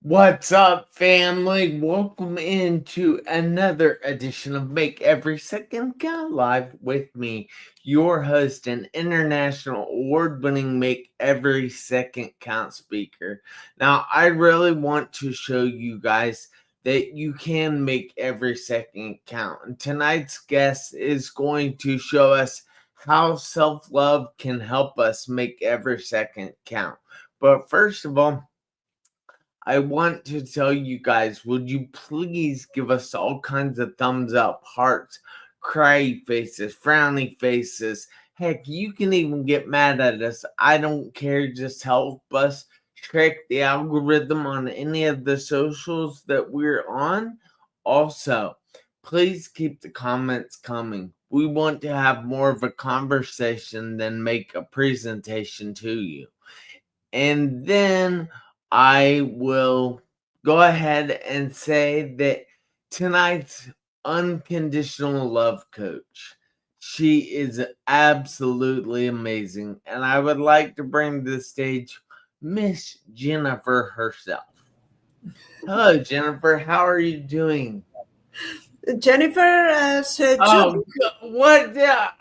What's up, family? Welcome into another edition of Make Every Second Count Live with me, your host and international award-winning Make Every Second Count speaker. Now, I really want to show you guys that you can make every second count. And tonight's guest is going to show us how self-love can help us make every second count. But first of all, I want to tell you guys, would you please give us all kinds of thumbs up, hearts, cry faces, frowny faces. Heck, you can even get mad at us. I don't care. Just help us check the algorithm on any of the socials that we're on. Also, please keep the comments coming. We want to have more of a conversation than make a presentation to you. And then I will go ahead and say that tonight's unconditional love coach, she is absolutely amazing. And I would like to bring to the stage Miss Jennifer herself. Hello, Jennifer. How are you doing? Jennifer said, What?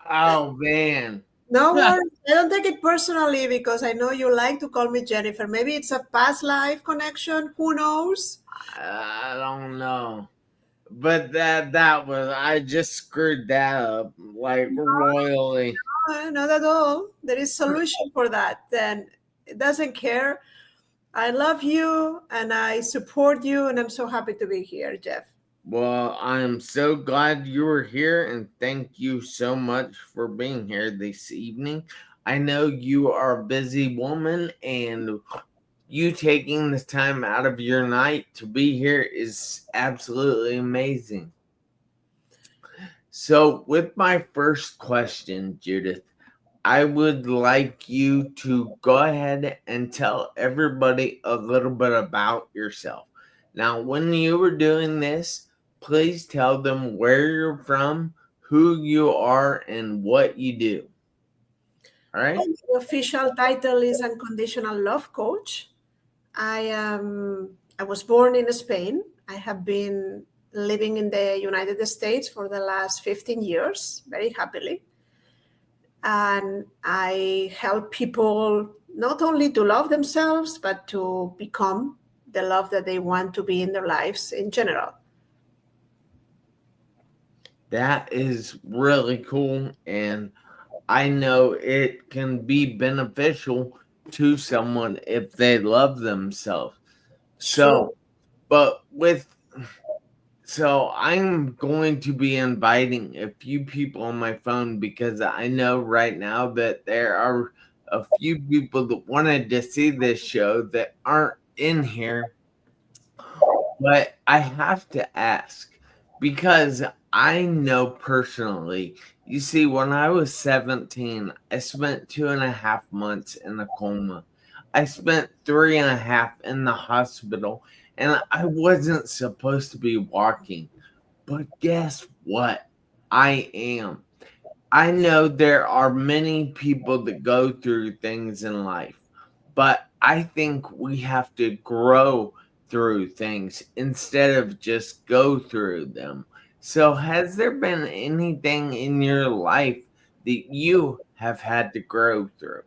Oh, man. no worries. I don't take it personally because I know you like to call me Jennifer. Maybe it's a past life connection. Who knows? I don't know. But that was, I just screwed that up like royally. Not at all. There is solution for that. Then it doesn't care. I love you and I support you, and I'm so happy to be here, Jeff. Well, I'm so glad you were here, and thank you so much for being here this evening. I know you are a busy woman, and you taking the time out of your night to be here is absolutely amazing. So, with my first question, Judith, I would like you to go ahead and tell everybody a little bit about yourself. Now, when you were doing this, please tell them where you're from, who you are, and what you do. All right? The official title is Unconditional Love Coach. I was born in Spain. I have been living in the United States for the last 15 years, very happily. And I help people not only to love themselves, but to become the love that they want to be in their lives in general. That is really cool. And I know it can be beneficial to someone if they love themselves. So, So I'm going to be inviting a few people on my phone because I know right now that there are a few people that wanted to see this show that aren't in here. But I have to ask because I know personally, you see, when I was 17, I spent 2.5 months in a coma. I spent 3.5 in the hospital, and I wasn't supposed to be walking. But guess what? I am. I know there are many people that go through things in life, but I think we have to grow through things instead of just go through them. So, has there been anything in your life that you have had to grow through?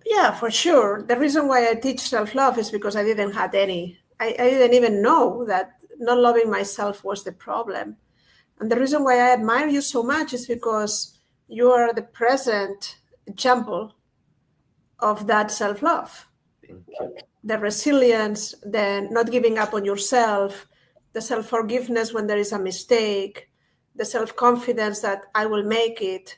Yeah, for sure. The reason why I teach self-love is because I didn't have any. I didn't even know that not loving myself was the problem. And the reason why I admire you so much is because you are the present example of that self-love. Thank you. The resilience, the not giving up on yourself, the self-forgiveness when there is a mistake, the self-confidence that I will make it.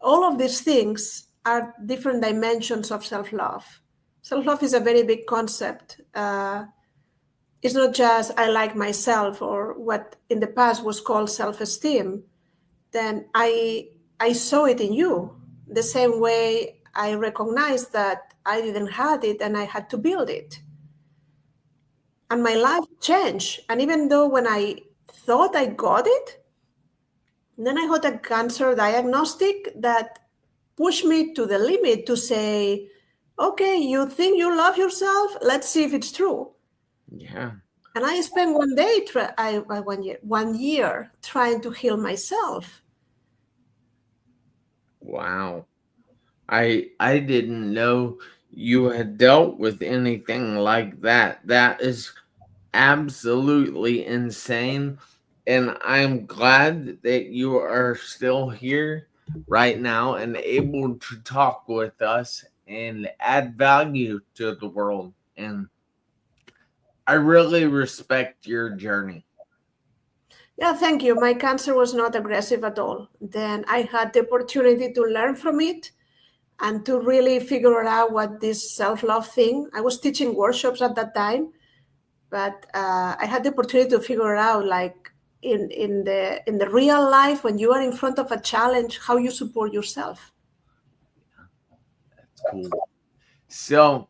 All of these things are different dimensions of self-love. Self-love is a very big concept. It's not just I like myself or what in the past was called self-esteem. Then I saw it in you the same way I recognized that I didn't have it and I had to build it. And my life changed. And even though when I thought I got it, then I got a cancer diagnostic that pushed me to the limit to say, Okay, you think you love yourself? Let's see if it's true. Yeah. And I spent one year trying to heal myself. Wow. I didn't know you had dealt with anything like that. That is absolutely insane. And I'm glad that you are still here right now and able to talk with us and add value to the world. And I really respect your journey. Yeah, thank you. My cancer was not aggressive at all. Then I had the opportunity to learn from it and to really figure out what this self-love thing. I was teaching workshops at that time, but I had the opportunity to figure out, like in the real life, when you are in front of a challenge, how you support yourself. That's cool. So,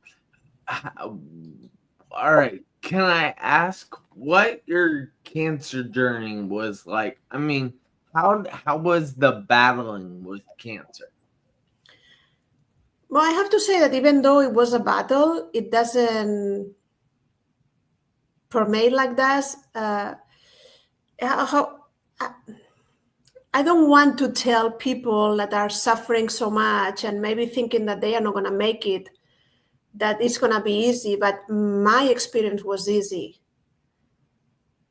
all right. Can I ask what your cancer journey was like? I mean, how was the battling with cancer? Well, I have to say that even though it was a battle, it doesn't permeate like that. How I don't want to tell people that are suffering so much and maybe thinking that they are not going to make it, that it's going to be easy. But my experience was easy.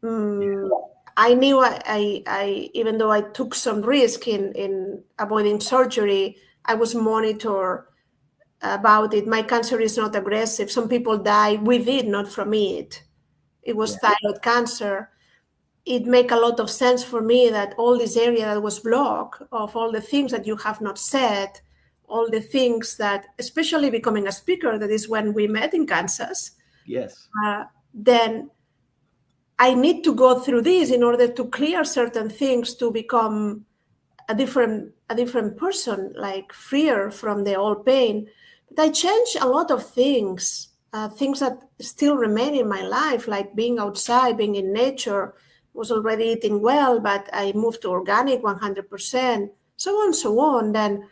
Yeah. I knew I even though I took some risk in avoiding surgery, I was monitored about it. My cancer is not aggressive. Some people die with it, not from it. It was Yeah. thyroid cancer. It make a lot of sense for me that all this area that was blocked of all the things that you have not said, all the things that, especially becoming a speaker, that is when we met in Kansas, Yes. then I need to go through this in order to clear certain things to become a different person, like freer from the old pain. But I changed a lot of things, things that still remain in my life, like being outside, being in nature. Was already eating well, but I moved to organic 100%, so on, so on. Then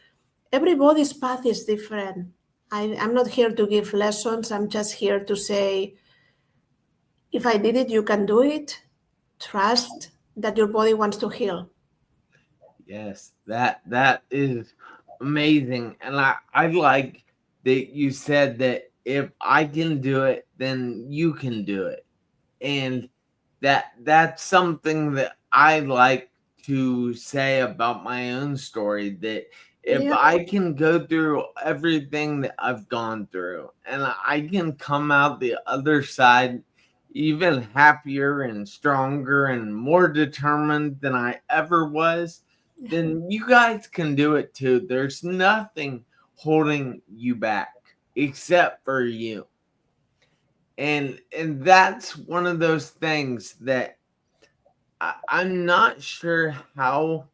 everybody's path is different. I'm not here to give lessons. I'm just here to say, if I did it, you can do it. Trust that your body wants to heal. Yes. That is amazing. And I like that you said that if I can do it, then you can do it. And that's something that I like to say about my own story, that if Yeah, I can go through everything that I've gone through and I can come out the other side even happier and stronger and more determined than I ever was, then you guys can do it too. There's nothing holding you back except for you. And that's one of those things that I'm not sure how.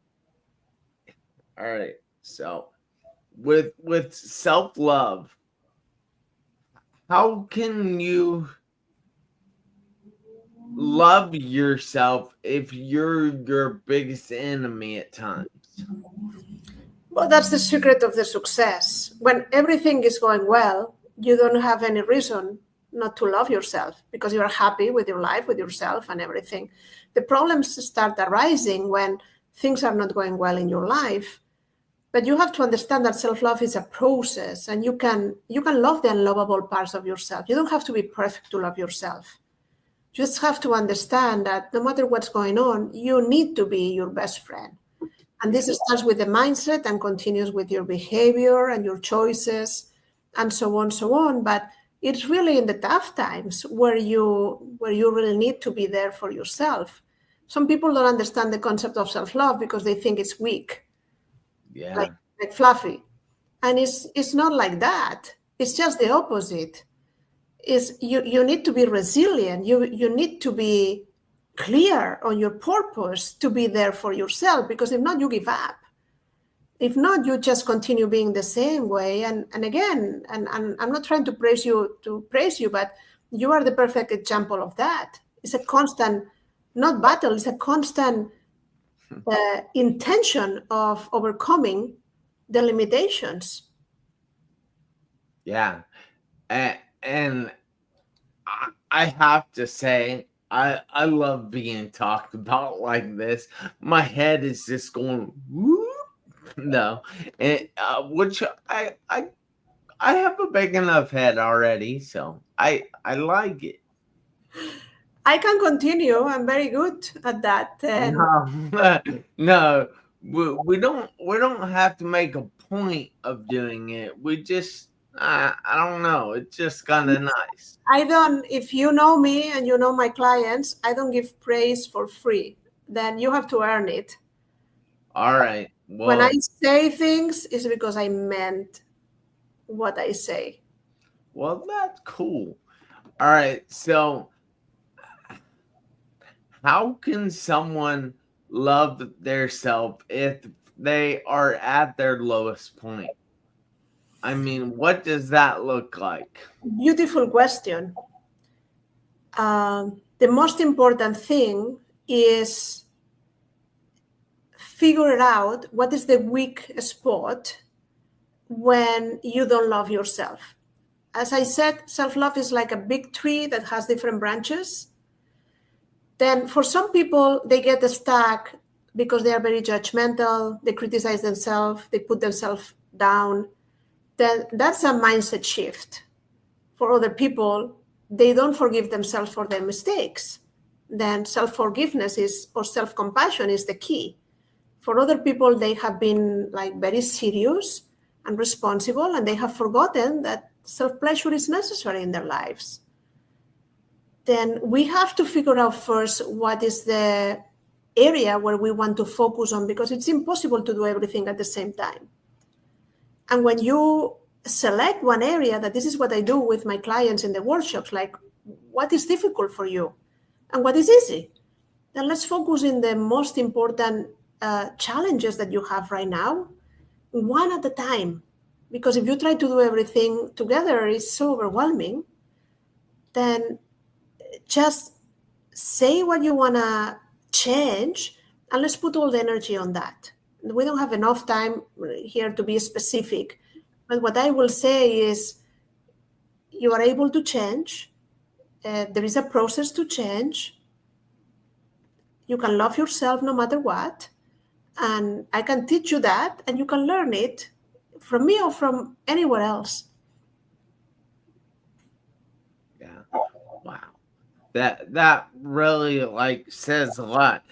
All right, so with self love, how can you love yourself if you're your biggest enemy at times? well, that's the secret of the success. When everything is going well, you don't have any reason not to love yourself because you are happy with your life, with yourself, and everything. The problems start arising when things are not going well in your life. But you have to understand that self-love is a process, and you can love the unlovable parts of yourself. You don't have to be perfect to love yourself. You just have to understand that no matter what's going on, you need to be your best friend. And Yeah. this starts with the mindset and continues with your behavior and your choices and so on, so on. But it's really in the tough times where you really need to be there for yourself. Some people don't understand the concept of self-love because they think it's weak, like Yeah. like fluffy. And it's not like that. It's just the opposite. Is you need to be resilient. You need to be clear on your purpose to be there for yourself, because if not, you give up. If not, you just continue being the same way. And again, and I'm not trying to praise you, but you are the perfect example of that. It's a constant, not battle, it's a constant intention of overcoming the limitations. Yeah. And I have to say, I love being talked about like this. My head is just going whoop. No, which I have a big enough head already, so I like it. I can continue. I'm very good at that. And No, no, we don't have to make a point of doing it. We just I don't know. It's just kind of nice. I don't, if you know me and you know my clients, I don't give praise for free. Then you have to earn it. All right. When I Well, say things, it's because I meant what I say. that's cool. All right. So, how can someone love their self if they are at their lowest point? I mean, what does that look like? Beautiful question. The most important thing is figure out what is the weak spot when you don't love yourself. As I said, self-love is like a big tree that has different branches. Then for some people, they get stuck because they are very judgmental, they criticize themselves, they put themselves down. Then that's a mindset shift. For other people, they don't forgive themselves for their mistakes. Then self-forgiveness is, or self-compassion is the key. For other people, they have been like very serious and responsible, and they have forgotten that self-pleasure is necessary in their lives. Then we have to figure out first what is the area where we want to focus on, because it's impossible to do everything at the same time. And when you select one area, that this is what I do with my clients in the workshops, like what is difficult for you and what is easy, then let's focus in the most important challenges that you have right now, one at a time. Because if you try to do everything together, it's so overwhelming. Then just say what you want to change, and let's put all the energy on that. We don't have enough time here to be specific, but what I will say is you are able to change. There is a process to change. You can love yourself no matter what, and I can teach you that, and you can learn it from me or from anywhere else. Yeah. Wow. That really like says a lot.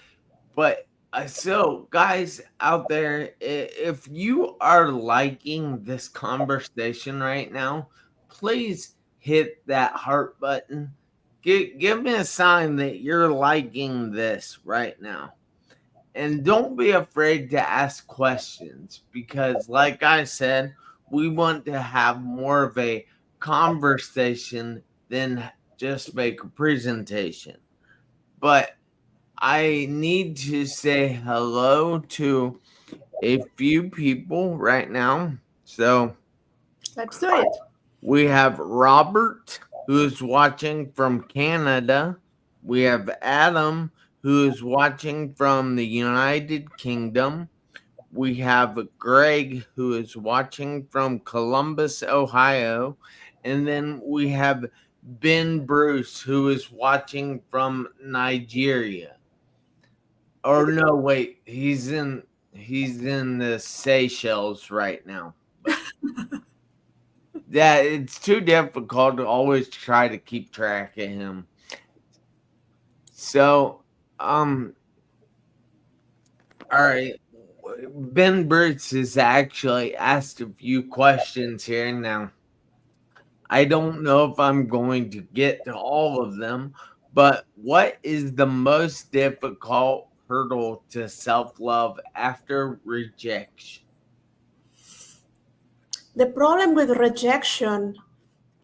But so guys out there, if you are liking this conversation right now, please hit that heart button. Give me a sign that you're liking this right now. And don't be afraid to ask questions because, like I said, we want to have more of a conversation than just make a presentation. But I need to say hello to a few people right now. So Let's do it. we have Robert, who's watching from Canada. We have Adam, who is watching from the United Kingdom. We have Greg, who is watching from Columbus, Ohio. And then we have Ben Bruce, who is watching from Nigeria. Or no, wait, he's in the Seychelles right now. But yeah, it's too difficult to always try to keep track of him. So, all right. Ben Burtz has actually asked a few questions here now. I don't know if I'm going to get to all of them, but what is the most difficult hurdle to self-love after rejection? The problem with rejection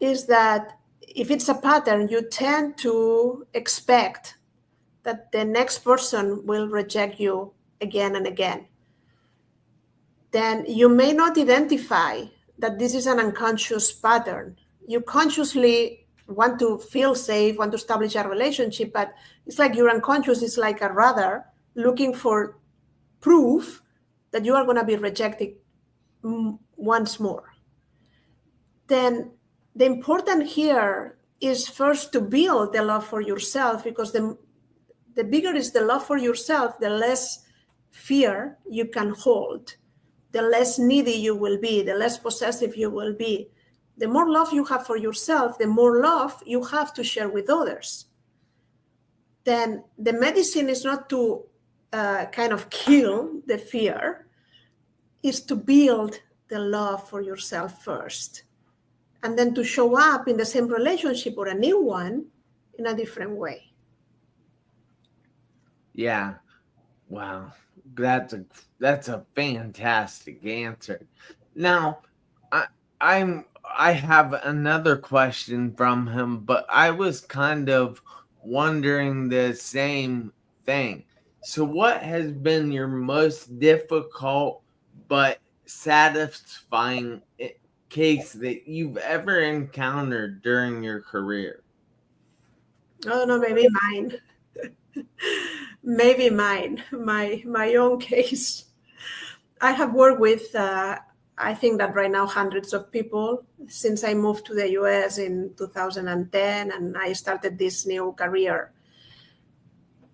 is that if it's a pattern, you tend to expect that the next person will reject you again and again. Then you may not identify that this is an unconscious pattern. You consciously want to feel safe, want to establish a relationship, but it's like your unconscious is like a radar looking for proof that you are going to be rejected once more. then the important here is first to build the love for yourself, because the bigger is the love for yourself, the less fear you can hold, the less needy you will be, the less possessive you will be. The more love you have for yourself, the more love you have to share with others. Then the medicine is not to kind of kill the fear, is to build the love for yourself first, and then to show up in the same relationship or a new one in a different way. Yeah. Wow. That's a fantastic answer. Now, I have another question from him, but I was kind of wondering the same thing. So what has been your most difficult but satisfying case that you've ever encountered during your career? Oh no, maybe mine. Maybe mine. My own case. I have worked with I think that right now hundreds of people since I moved to the US in 2010 and I started this new career.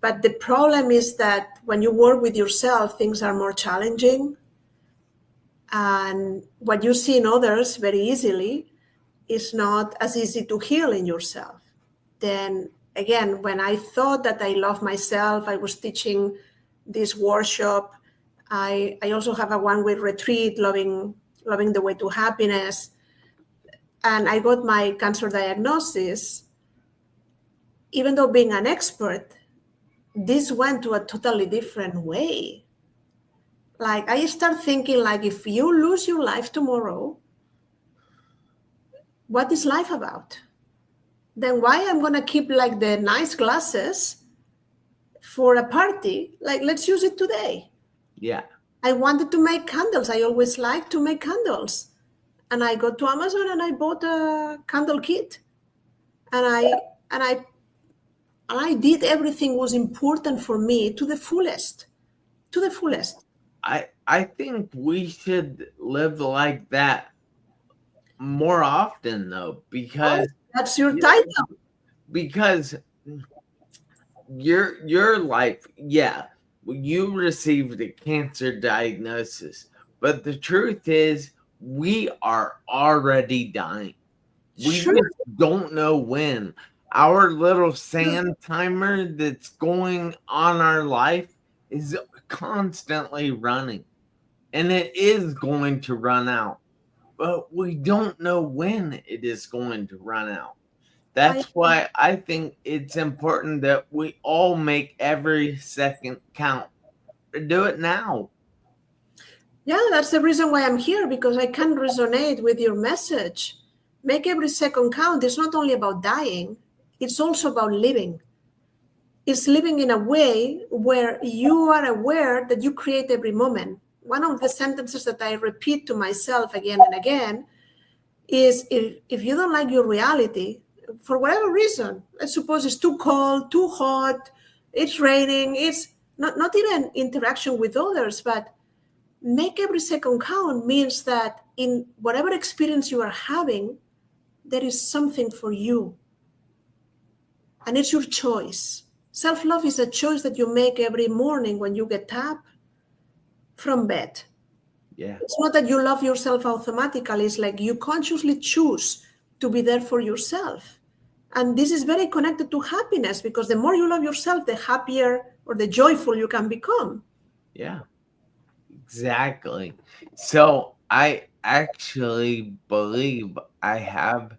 But the problem is that when you work with yourself, things are more challenging. And what you see in others very easily is not as easy to heal in yourself. Then again, when I thought that I love myself, I was teaching this workshop. I also have a one-week retreat, loving the way to happiness. And I got my cancer diagnosis. Even though being an expert, this went to a totally different way. Like I start thinking, like, if you lose your life tomorrow, what is life about? Then why I'm gonna keep like the nice glasses for a party? Like, let's use it today. Yeah. I wanted to make candles. I always liked to make candles. And I got to Amazon and I bought a candle kit. And I did everything was important for me to the fullest. To the fullest. I think we should live like that more often though, because That's your title. because your life, yeah, you received a cancer diagnosis, but the truth is we are already dying. We Sure. just don't know when. Our little sand timer that's going on our life is constantly running, and it is going to run out, but we don't know when it is going to run out. That's why I think it's important that we all make every second count. Do it now. Yeah, that's the reason why I'm here, because I can resonate with your message. Make every second count. It's not only about dying, it's also about living. It's living in a way where you are aware that you create every moment. One of the sentences that I repeat to myself again and again is, if you don't like your reality, for whatever reason, let's suppose it's too cold, too hot, it's raining, it's not even interaction with others, but make every second count means that in whatever experience you are having, there is something for you. And it's your choice. Self-love is a choice that you make every morning when you get up from bed. Yeah. It's not that you love yourself automatically. It's like you consciously choose to be there for yourself. And this is very connected to happiness, because the more you love yourself, the happier or the joyful you can become. Yeah. Exactly. So I actually believe I have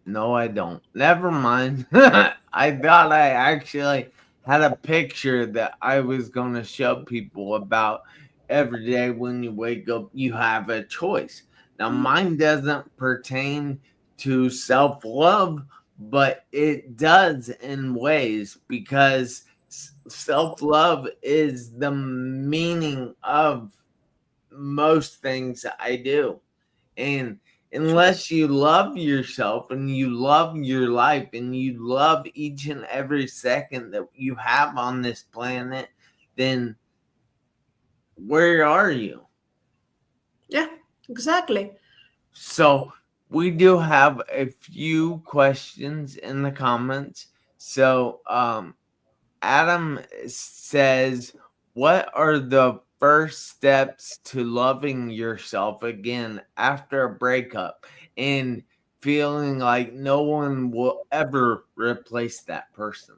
no, I don't. Never mind. I thought I actually had a picture that I was going to show people about every day when you wake up, you have a choice. Now, mine doesn't pertain to self love, but it does in ways, because self love is the meaning of most things I do. And unless you love yourself and you love your life and you love each and every second that you have on this planet, then where are you? Yeah, exactly. So We do have a few questions in the comments. So, Adam says, what are the first steps to loving yourself again after a breakup and feeling like no one will ever replace that person?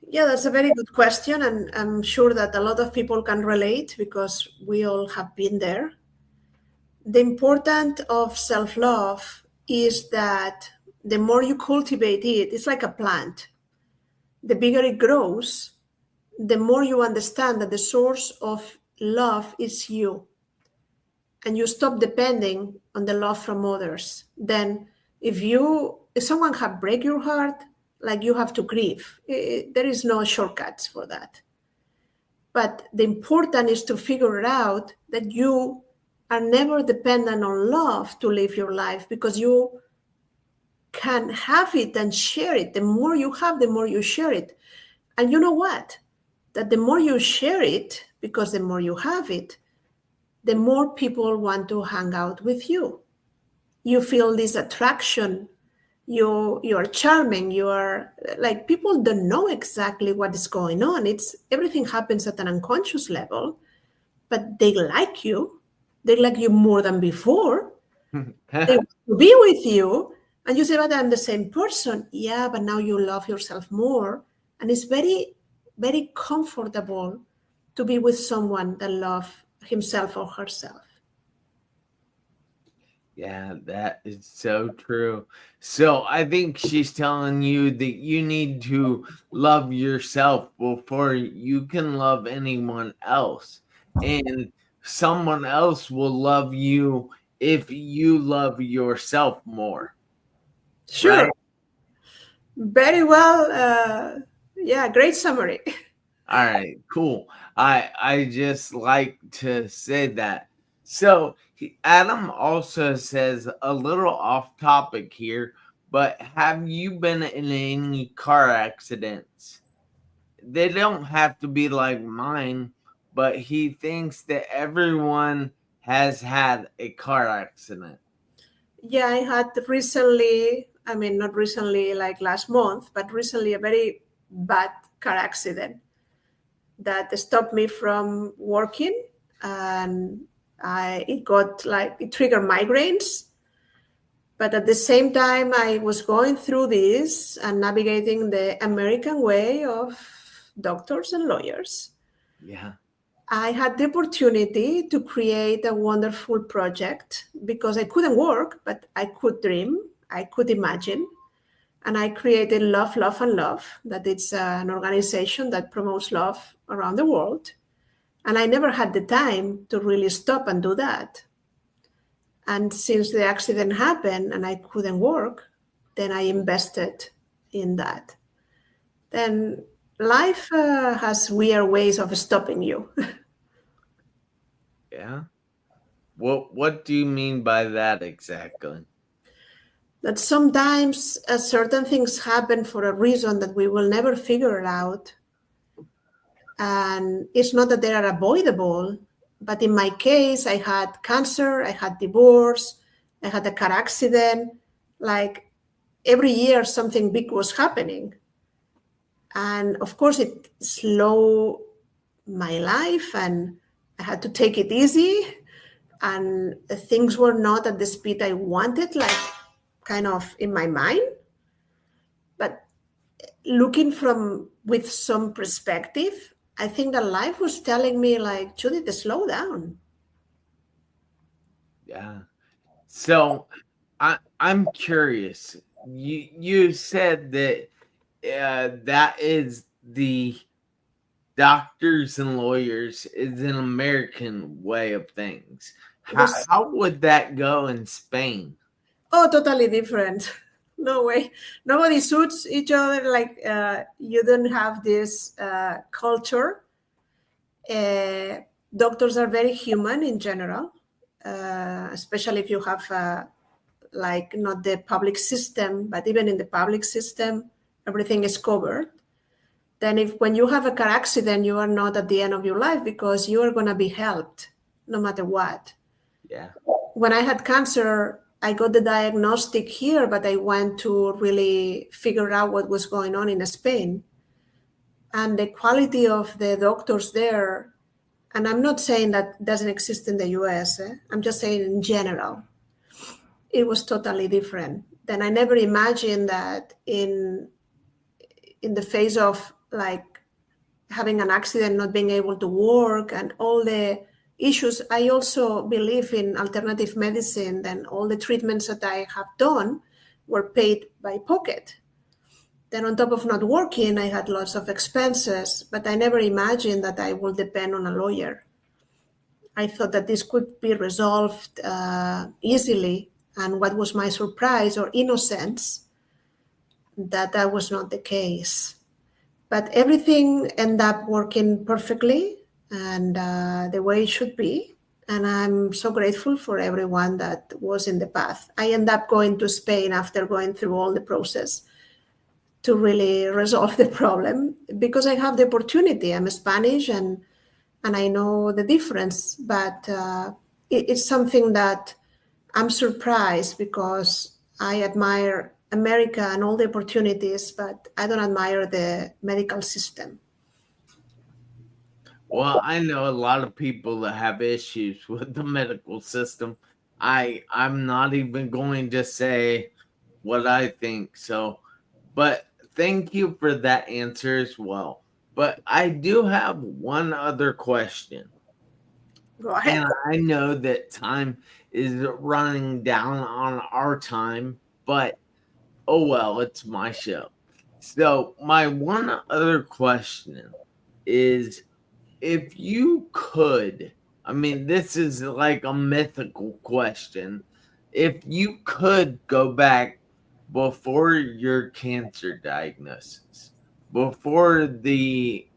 Yeah, that's a very good question. And I'm sure that a lot of people can relate because we all have been there. The importance of self love is that the more you cultivate it, it's like a plant. The bigger it grows, the more you understand that the source of love is you, and you stop depending on the love from others. Then if someone have break your heart, like, you have to grieve. There is no shortcuts for that. But the important is to figure out that you are never dependent on love to live your life, because you can have it and share it. The more you have, the more you share it. And you know what? That the more you share it, because the more you have it, the more people want to hang out with you. You feel this attraction. You are charming. You are like, people don't know exactly what is going on. It's everything happens at an unconscious level, but they like you. They like you more than before. They want to be with you. And you say, but I'm the same person. Yeah, but now you love yourself more. And it's very, very comfortable to be with someone that loves himself or herself. Yeah, that is so true. So I think she's telling you that you need to love yourself before you can love anyone else. And someone else will love you if you love yourself more, Sure. right? Very well. Yeah, great summary. All right, cool. I just like to say that. So Adam also says a little off topic here, but have you been in any car accidents? They don't have to be like mine, but he thinks that everyone has had a car accident. Yeah, I had recently, I mean, not recently like last month, but recently a very bad car accident that stopped me from working, and it triggered migraines. But at the same time, I was going through this and navigating the American way of doctors and lawyers. Yeah. I had the opportunity to create a wonderful project because I couldn't work, but I could dream, I could imagine. And I created Love, Love, and Love, that it's an organization that promotes love around the world. And I never had the time to really stop and do that. And since the accident happened and I couldn't work, then I invested in that. Then life has weird ways of stopping you. Yeah. What do you mean by that exactly? That sometimes certain things happen for a reason that we will never figure out. And it's not that they are avoidable, but in my case, I had cancer, I had divorce, I had a car accident. Like, every year, something big was happening. And of course, it slowed my life, and I had to take it easy. And things were not at the speed I wanted, like kind of in my mind. But looking from with some perspective, I think that life was telling me, like, Judith, slow down. Yeah. So I'm curious. You said that that is the doctors and lawyers is an American way of things. It was, How would that go in Spain? oh, totally different. No way. Nobody suits each other. Like, you don't have this culture. Doctors are very human in general, especially if you have like not the public system, but even in the public system, everything is covered. Then if when you have a car accident, you are not at the end of your life because you are going to be helped no matter what. Yeah. when I had cancer, I got the diagnostic here, but I went to really figure out what was going on in Spain. And the quality of the doctors there, and I'm not saying that doesn't exist in the US, I'm just saying in general, it was totally different. Then I never imagined that in the face of like having an accident, not being able to work, and all the issues. I also believe in alternative medicine, and all the treatments that I have done were paid by pocket. Then on top of not working, I had lots of expenses, but I never imagined that I would depend on a lawyer. I thought that this could be resolved easily, and what was my surprise or innocence, that was not the case. But everything ended up working perfectly and the way it should be. And I'm so grateful for everyone that was in the path. I ended up going to Spain after going through all the process to really resolve the problem, because I have the opportunity. I'm Spanish and I know the difference, but it's something that I'm surprised, because I admire America and all the opportunities, but I don't admire the medical system. Well, I know a lot of people that have issues with the medical system. I'm not even going to say what I think. So, but thank you for that answer as well. But I do have one other question. Go ahead. And I know that time is running down on our time, but oh well, it's my show. So, my one other question is, if you could, I mean, this is like a mythical question. If you could go back before your cancer diagnosis, before the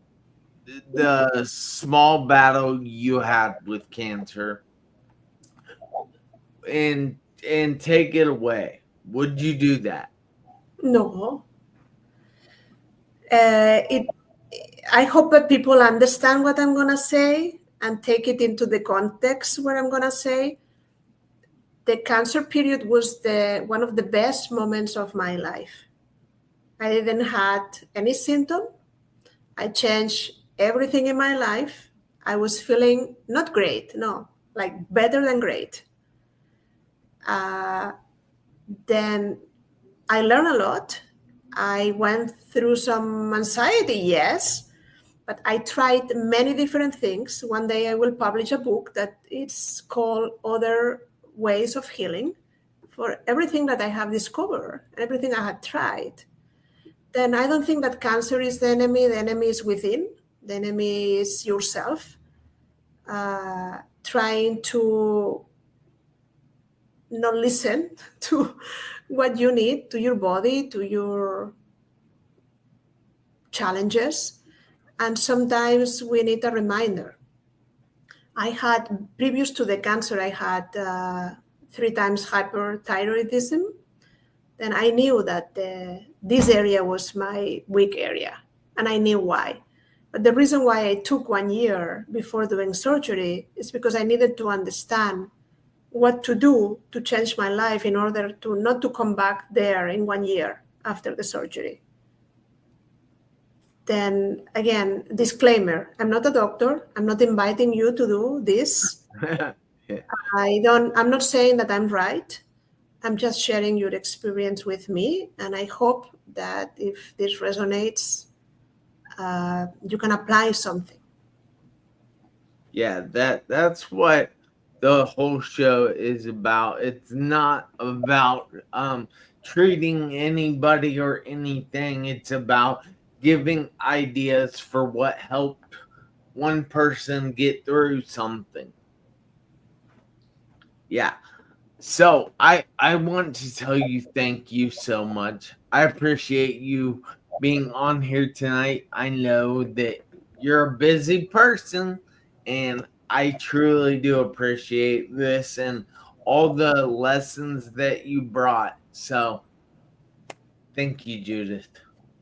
small battle you had with cancer, and take it away, would you do that? No. I hope that people understand what I'm going to say and take it into the context what I'm going to say. The cancer period was one of the best moments of my life. I didn't had any symptom. I changed everything in my life. I was feeling not great, no, like better than great. Then I learned a lot. I went through some anxiety, yes, but I tried many different things. One day I will publish a book that it's called Other Ways of Healing, for everything that I have discovered, everything I had tried. Then I don't think that cancer is the enemy. The enemy is within. The enemy is yourself, trying to not listen to what you need, to your body, to your challenges. And sometimes we need a reminder. I had, previous to the cancer, I had 3 times hyperthyroidism. Then I knew that this area was my weak area, and I knew why. But the reason why I took 1 year before doing surgery is because I needed to understand what to do to change my life in order to not to come back there in 1 year after the surgery. Then again, disclaimer, I'm not a doctor. I'm not inviting you to do this. Yeah. I'm not saying that I'm right. I'm just sharing your experience with me, and I hope that if this resonates, you can apply something. Yeah, that's what the whole show is about. It's not about treating anybody or anything. It's about giving ideas for what helped one person get through something. Yeah. So I want to tell you thank you so much. I appreciate you being on here tonight. I know that you're a busy person, and I truly do appreciate this and all the lessons that you brought. So thank you, Judith.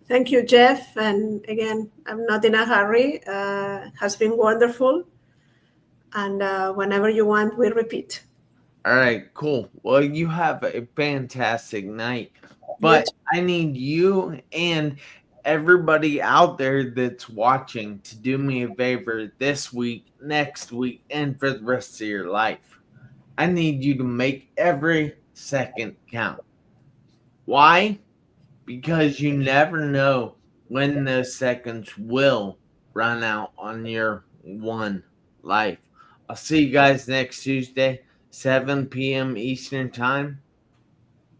Thank you, Jeff. And again, I'm not in a hurry. Has been wonderful. And whenever you want, we repeat. All right, cool. Well, you have a fantastic night. You But I need you and everybody out there that's watching to do me a favor this week, next week, and for the rest of your life. I need you to make every second count. Why? Because you never know when those seconds will run out on your one life. I'll see you guys next Tuesday, 7 p.m. Eastern Time.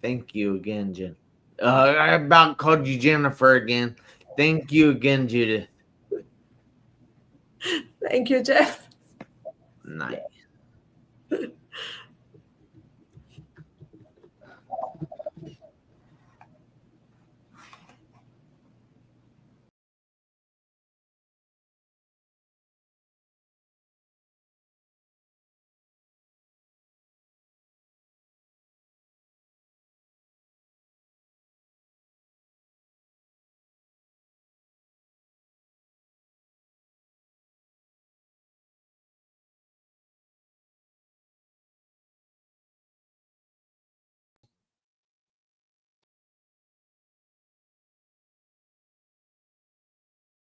Thank you again, Jen. I about called you Jennifer again. Thank you again, Judith. Thank you, Jeff. Night.